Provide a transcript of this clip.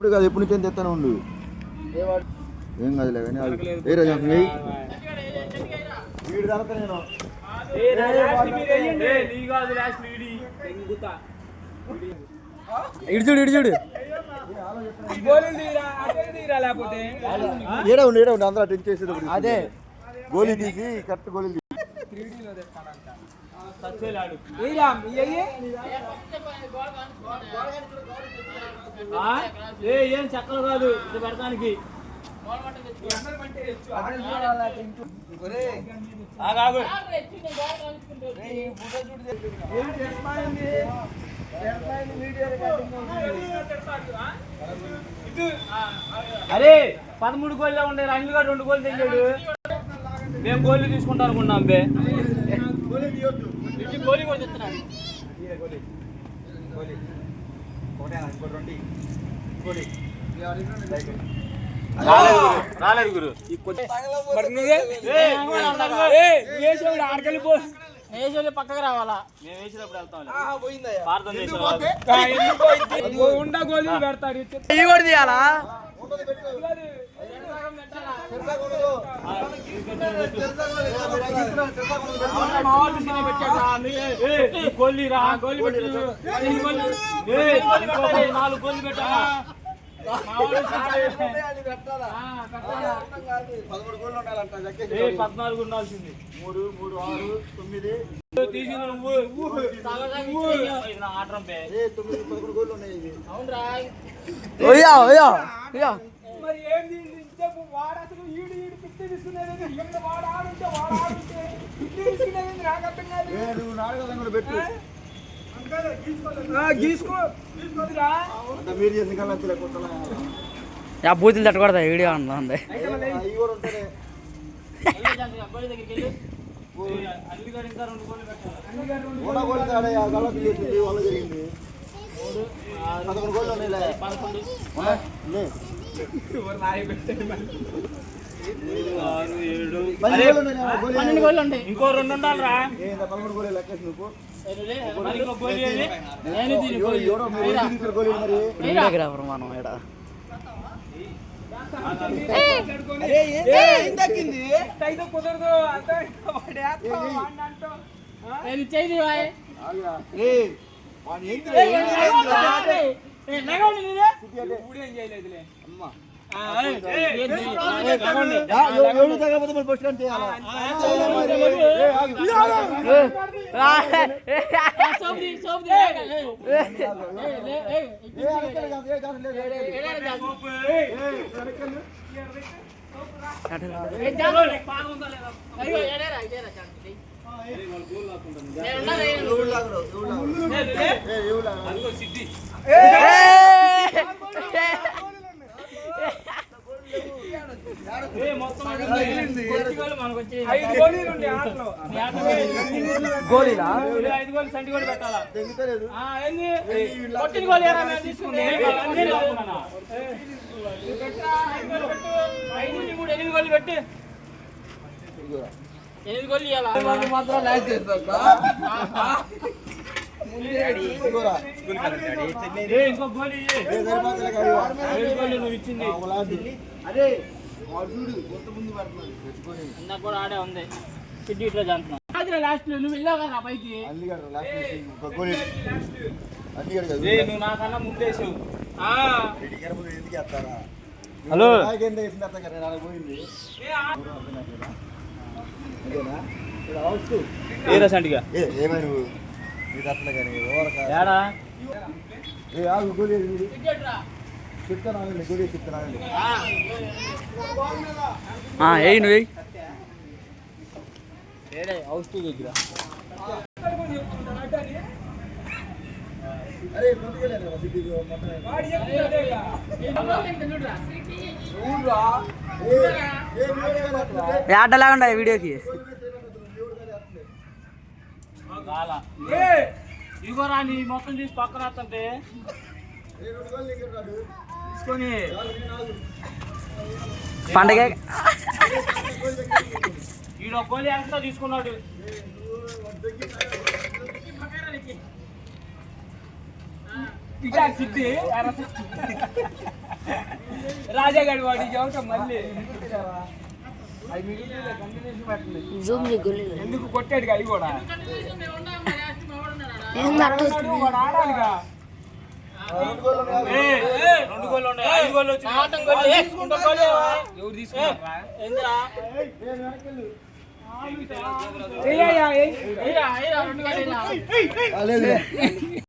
ఇప్పుడు కాదు ఎప్పుడు నుంచి తెస్తాను ఉండు ఏం కాదులే కానీ ఏ రోజు వీడు తర్వాత నేను ఇడు చూడు ఏడా ఉండి అందరూ అటెండ్ చేసేటప్పుడు అదే గోళీ తీసి కరెక్ట్ గోళీ తీసి ఏం చక్కలు కాదు ఇది పెడతానికి అరే 13 గోళ్ళు ఉండే రంగులు కూడా 2 గోళ్ళు తెచ్చాడు మేము గోళ్ళు తీసుకుంటాం అనుకున్నాం బే గోళీ కూడా తెస్తున్నాడు రాలేదు గురు ఆడకెళ్ళిపో వేసేవాళ్ళు పక్కకు రావాలా మేము వేసేటప్పుడు వెళ్తాం గోళీ పెడతాడు కూడా తీయాలా గోళీ రా గోళీ 4 గోళీ పెట్టా 14 ఉండాల్సింది 3 6 9 తీసింది నువ్వు ఆటం 9 గోళ్ళు ఉన్నాయి మరి ఏంది వాడు అసలు ఈడు పిచ్చి తీసుకునేది వాడు ఆడుంటే వాడు ఆడుంటే పిచ్చి తీసుకునేది నాకు అర్థం కాదు పెట్టు బూతులు తట్టకూడదా వీడియో ఉంది ఇంకో 2 ఉండాలిరా మనం కుదరదు గోళీలా 5 గోళీ సంటి కూడా పెట్టాలా కొట్టిన గోళీ తీసుకుంది 8 గోళీ పెట్టి 8 గోళీ ఇవ్వాలి మాత్రం లాస్ట్ చేస్తా ఇంకో గోళీ నువ్వు ఇచ్చింది అదే కూడా ఆడే ఉంది సిడ్డి ఇట్లా జాంతున్నా లాస్ట్ నువ్వు వెళ్ళావు కదా పైకి నువ్వు నాకన్నా ముందేసావు హలో ఏరా సంటిగా ఏడా నువ్వు హౌస్ టూ దగ్గర ఆటలాగా ఉండే వీడియోకి ఇగో రా నీ మొత్తం తీసి పక్కన వస్తుంటే తీసుకొని పండగ ఈడ గోళీ ఎంత తీసుకున్నాడు సిద్ధి రాజాగాడి వాడి చదువుతాం మళ్ళీ అవి మిగిలిన కంటిన్యూషన్ పెట్టండి. ఎందుకు కొట్టాడుగా అవి కూడా వాడు ఆడాలిగా. 2 గోళ్ళు ఉన్నాయి, 5 గోళ్ళు వచ్చి ఎవరు తీసుకున్నారా? లేదు